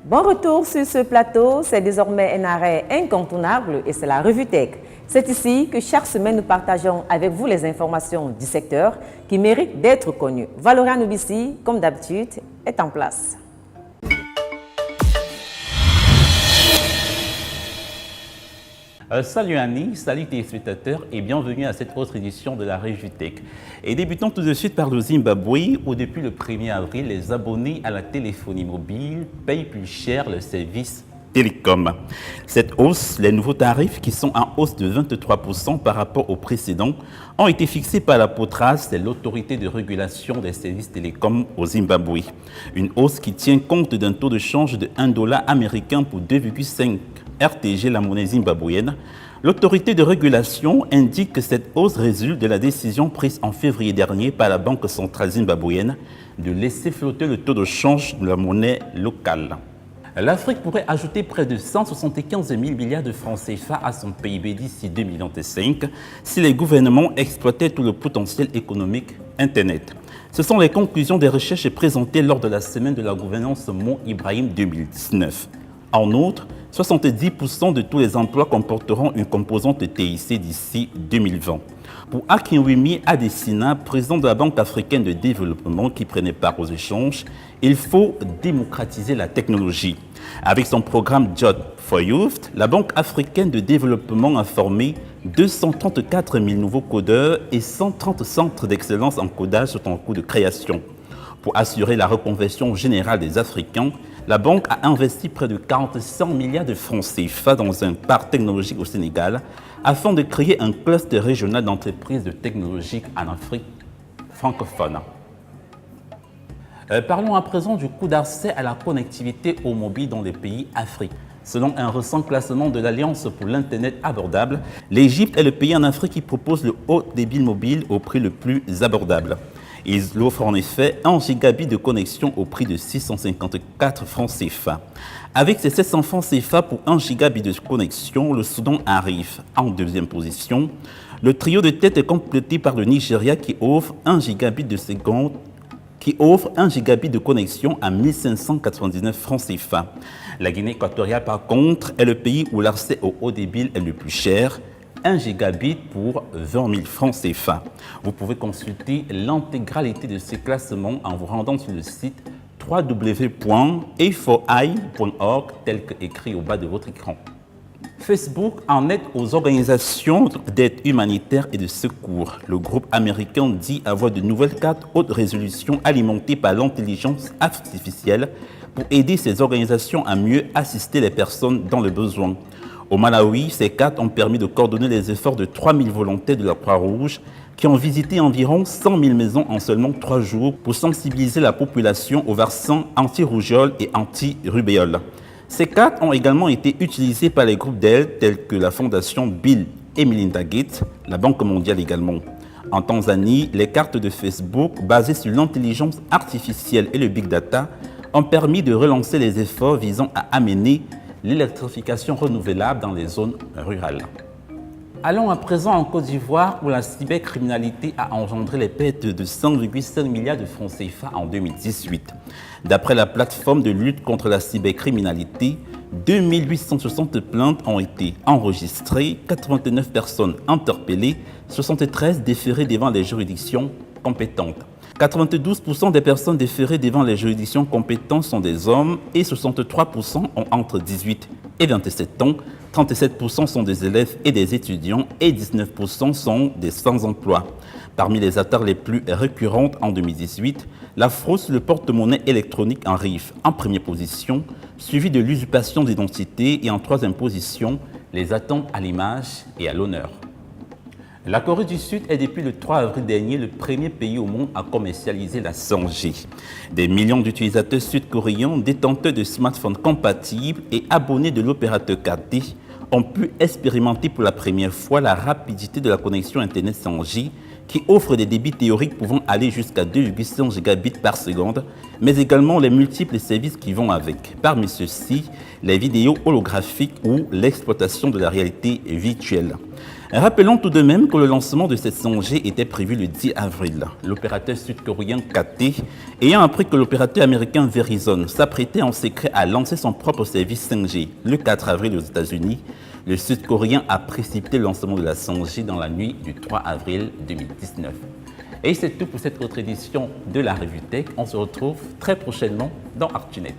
Bon retour sur ce plateau, c'est désormais un arrêt incontournable et c'est la Revue Tech. C'est ici que chaque semaine nous partageons avec vous les informations du secteur qui méritent d'être connues. Valoria Noubissi, comme d'habitude, est en place. Salut Annie, salut téléspectateurs et bienvenue à cette autre édition de la Revue Tech. Et débutons tout de suite par le Zimbabwe où depuis le 1er avril, les abonnés à la téléphonie mobile payent plus cher le service télécom. Cette hausse, les nouveaux tarifs qui sont en hausse de 23% par rapport aux précédents, ont été fixés par la POTRAS, c'est l'autorité de régulation des services télécoms au Zimbabwe. Une hausse qui tient compte d'un taux de change de 1 dollar américain pour 2,5 RTG, la monnaie zimbabwéenne. L'autorité de régulation indique que cette hausse résulte de la décision prise en février dernier par la Banque centrale zimbabwéenne de laisser flotter le taux de change de la monnaie locale. L'Afrique pourrait ajouter près de 175 000 milliards de francs CFA à son PIB d'ici 2025 si les gouvernements exploitaient tout le potentiel économique Internet. Ce sont les conclusions des recherches présentées lors de la semaine de la gouvernance Mo Ibrahim 2019. En outre, 70% de tous les emplois comporteront une composante TIC d'ici 2020. Pour Akinwumi Adesina, président de la Banque africaine de développement qui prenait part aux échanges, il faut démocratiser la technologie. Avec son programme Job for Youth, la Banque africaine de développement a formé 234 000 nouveaux codeurs et 130 centres d'excellence en codage sont en cours de création. Pour assurer la reconversion générale des Africains, la banque a investi près de 400 milliards de francs CFA dans un parc technologique au Sénégal afin de créer un cluster régional d'entreprises de technologie en Afrique francophone. Parlons à présent du coût d'accès à la connectivité au mobile dans les pays africains. Selon un récent classement de l'Alliance pour l'Internet abordable, l'Égypte est le pays en Afrique qui propose le haut débit mobile au prix le plus abordable. Ils offrent en effet 1 gigabit de connexion au prix de 654 francs CFA. Avec ses 700 francs CFA pour 1 gigabit de connexion, le Soudan arrive en deuxième position. Le trio de tête est complété par le Nigeria qui offre 1 gigabit de seconde, qui offre 1 gigabit de connexion à 1599 francs CFA. La Guinée équatoriale, par contre, est le pays où l'accès au haut débit est le plus cher. 1 gigabit pour 20 000 francs CFA. Vous pouvez consulter l'intégralité de ces classements en vous rendant sur le site www.a4i.org tel qu'écrit au bas de votre écran. Facebook en aide aux organisations d'aide humanitaire et de secours. Le groupe américain dit avoir de nouvelles cartes haute résolution alimentées par l'intelligence artificielle pour aider ces organisations à mieux assister les personnes dans le besoin. Au Malawi, ces cartes ont permis de coordonner les efforts de 3 000 volontaires de la Croix-Rouge qui ont visité environ 100 000 maisons en seulement 3 jours pour sensibiliser la population aux vaccins anti-rougeole et anti-rubéole. Ces cartes ont également été utilisées par les groupes d'aide tels que la Fondation Bill et Melinda Gates, la Banque mondiale également. En Tanzanie, les cartes de Facebook basées sur l'intelligence artificielle et le big data ont permis de relancer les efforts visant à amener l'électrification renouvelable dans les zones rurales. Allons à présent en Côte d'Ivoire où la cybercriminalité a engendré les pertes de 100,5 milliards de francs CFA en 2018. D'après la plateforme de lutte contre la cybercriminalité, 2860 plaintes ont été enregistrées, 89 personnes interpellées, 73 déférées devant les juridictions compétentes. 92% des personnes déférées devant les juridictions compétentes sont des hommes et 63% ont entre 18 et 27 ans, 37% sont des élèves et des étudiants et 19% sont des sans-emploi. Parmi les attaques les plus récurrentes en 2018, la fraude sur le porte-monnaie électronique arrive en première position, suivie de l'usurpation d'identité et en troisième position, les atteintes à l'image et à l'honneur. La Corée du Sud est depuis le 3 avril dernier le premier pays au monde à commercialiser la 5G. Des millions d'utilisateurs sud-coréens détenteurs de smartphones compatibles et abonnés de l'opérateur 4G ont pu expérimenter pour la première fois la rapidité de la connexion Internet 5G qui offre des débits théoriques pouvant aller jusqu'à 2,5 gigabits par seconde, mais également les multiples services qui vont avec. Parmi ceux-ci, les vidéos holographiques ou l'exploitation de la réalité virtuelle. Rappelons tout de même que le lancement de cette 5G était prévu le 10 avril. L'opérateur sud-coréen KT, ayant appris que l'opérateur américain Verizon s'apprêtait en secret à lancer son propre service 5G le 4 avril aux États-Unis, le sud-coréen a précipité le lancement de la 5G dans la nuit du 3 avril 2019. Et c'est tout pour cette autre édition de la Revue Tech. On se retrouve très prochainement dans ActuNet.